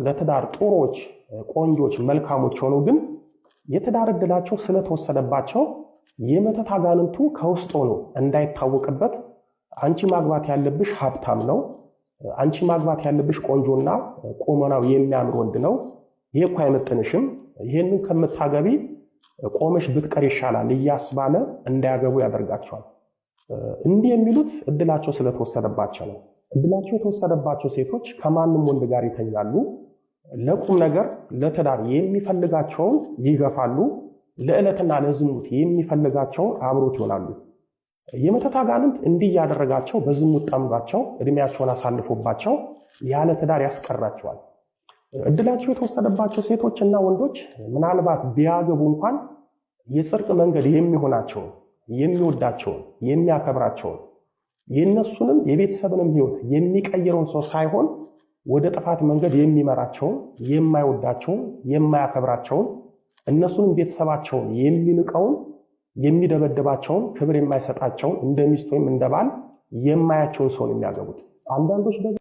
ለትዳር ጥሩዎች፣ ቆንጆች፣ መልካሞች ሆነው ግን የትዳር ዕድላቸው ስለተወሰደባቸው የመተት አጋንንቱ ከውስጥ ሆኖ እንዳይታወቅበት አንቺ ማግባት ያለብሽ ሀብታም ነው፣ አንቺ ማግባት ያለብሽ ቆንጆና ቁመናው የሚያምር ወንድ ነው፣ ይሄ እኮ አይመጥንሽም፣ ይሄንን ከምታገቢ ቆመሽ ብትቀር ይሻላል እያስባለ እንዳያገቡ ያደርጋቸዋል። እንዲህ የሚሉት ዕድላቸው ስለተወሰደባቸው ነው። ዕድላቸው የተወሰደባቸው ሴቶች ከማንም ወንድ ጋር ይተኛሉ። ለቁም ነገር ለትዳር የሚፈልጋቸውን ይገፋሉ። ለዕለትና ለዝሙት የሚፈልጋቸውን አብሮት ይሆናሉ። የመተት አጋንንት እንዲህ ያደረጋቸው በዝሙት ጠምዷቸው እድሜያቸውን አሳልፎባቸው ያለ ትዳር ያስቀራቸዋል። ዕድላቸው የተወሰደባቸው ሴቶችና ወንዶች ምናልባት ቢያገቡ እንኳን የጽድቅ መንገድ የሚሆናቸውን፣ የሚወዳቸውን፣ የሚያከብራቸውን የእነሱንም የቤተሰብንም ሕይወት የሚቀይረውን ሰው ሳይሆን ወደ ጥፋት መንገድ የሚመራቸውን፣ የማይወዳቸውን፣ የማያከብራቸውን እነሱንም ቤተሰባቸውን የሚንቀውን፣ የሚደበድባቸውን፣ ክብር የማይሰጣቸውን እንደ ሚስት ወይም እንደ ባል የማያቸውን ሰው የሚያገቡት። አንዳንዶች ደግሞ